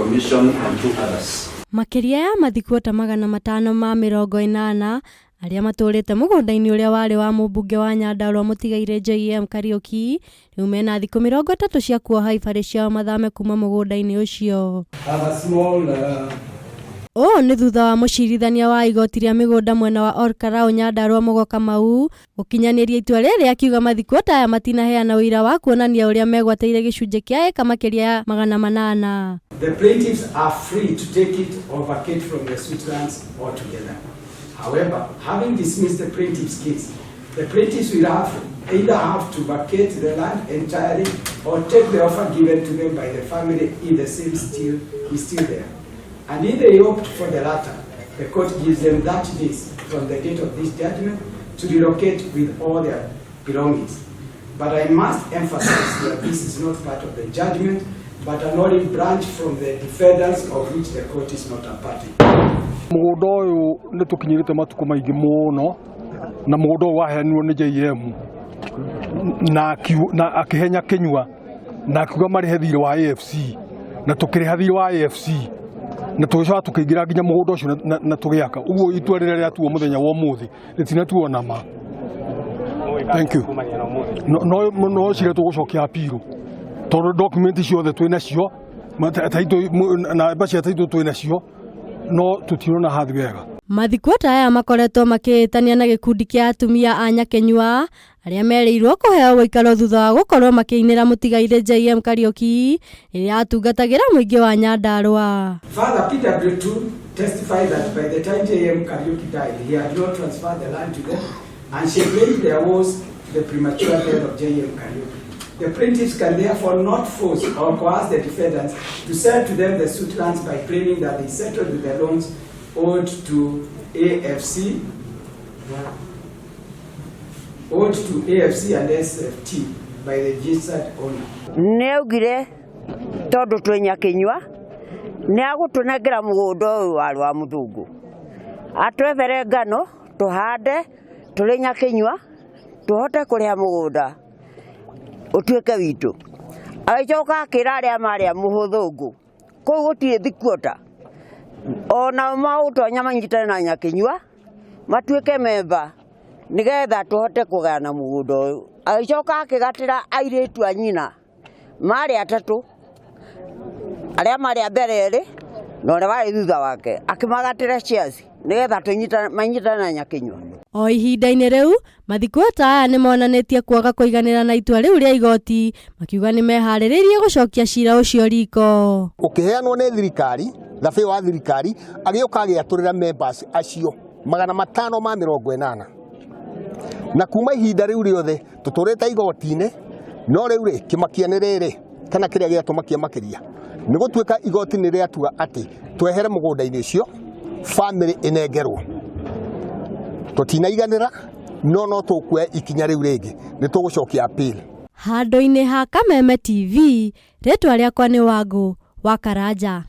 Commission and 2 others. Makiria ya mathikuota 580 aria matũrĩte mũgũnda-inĩ ũrĩa warĩ wa mũmbunge wa Nyandarua mũtigaire JM Kariuki rĩu mena thikũ 30 cia kuoha ibarĩ ciao mathame kuma mũgũnda-inĩ ũcio. Nĩ thutha wa mũcirithania wa igoti rĩa mĩgũnda mwena wa Olkarau Nyandarua Mũgo Kamau gũkinyanĩria itua rĩrĩa akiuga mathikuota aya matinaheana ũira wa kuonania ũrĩa megwateire gĩcunjĩ kĩa eka makĩria ya 800. The plaintiffs are free to take it or vacate from the Switzerlands altogether. However, having dismissed the plaintiff's case, the plaintiffs will either have to vacate the land entirely or take the offer given to them by the family if the sale is still there. And if they opt for the latter, the court gives them 30 days from the date of this judgment to relocate with all their belongings. But I must emphasize that this is not part of the judgment, but an olive branch from the defendants of which the court is not a party. Mũgũnda ũyũ nĩ tũkinyĩrĩte matukũ maingĩ mũno na mũgũnda ũyũ waheanirwo nĩ JM na akĩhenya Kĩnyua na akiuga marĩhe thirĩ wa AFC na tũkĩrĩha thirĩ wa AFC na tũgĩcoka tũkĩingĩra nginya mũgũnda ũcio na tũgĩaka. Ũguo itua rĩrĩa rĩatuo mũthenya wa ũmũthĩ rĩtinatuo na ma. Thank you. No cire tũgũcokia appeal tondũ document ciothe twĩnacio na mbacia taitũ twĩnacio no tutirona hathi wega. Mathikuota aya makoretwo makĩtania na gĩkundi kĩa atumia a Nyakenyua arĩa merĩirwo kũheo ũikaro thutha wa gũkorwo makĩinĩra mũtigaire JM Kariuki rĩrĩa atungatagĩra mũingĩ wa Nyandarua. Father PW2 testified that by the time JM Kariuki died, he had not transferred the land to them, and she claimed there was the premature death of JM Kariuki. The plaintiffs can therefore not force or coerce the defendants to sell to them the suit lands by claiming that they settled with the loans owed to AFC and SFT by the registered owner. Neugire todo twĩ Nyakenyua nĩ agũtũnengera mũgũnda ũyũ warĩ wa mũthũngũ atwethere ngano tũhande tũrĩ Nyakenyua tũhote kũrĩha mũgũnda ũtuĩke witũ. Agĩcoka akĩra arĩa marĩa mũthũngũ kũu gũtirĩ thikuota ona maũtonya manyitane na Nyakenyua matuĩke memba nĩgetha tũhote kũgayana mũgũnda ũyũ. Agĩcoka akĩgatĩra airĩtu a nyina marĩ atatũ arĩa marĩ mbere erĩ na ũrĩa warĩ thutha wake akĩmagatĩra shares nĩgetha manyitane na Nyakenyua. O ihinda-inĩ rĩu mathikuota aya nĩ monanĩtie kuaga kũiganĩra na itua rĩu rĩa igoti makiuga nĩ meharĩrĩirie gũcokia cira ũcio riko. Ũkĩheanwo nĩ thirikari thabĩ wa thirikari agĩũka agĩatũrĩra members acio 580 na kuma ihinda rĩu rĩothe tũtũrĩte igoti-inĩ no rĩu rĩ kĩmakia nĩ rĩrĩ kana kĩrĩa gĩatũmakia makĩria nĩ gũtuĩka igoti nĩ rĩatua atĩ twehere mũgũnda-inĩ ũcio family ĩnengerwo. Tũtinaiganĩra no tũkuoya ikinya rĩu rĩngĩ nĩ tũgũcokia appeal. Handũ-inĩ ha Kameme TV rĩtwa rĩakwa nĩ Wangũ wa Karanja.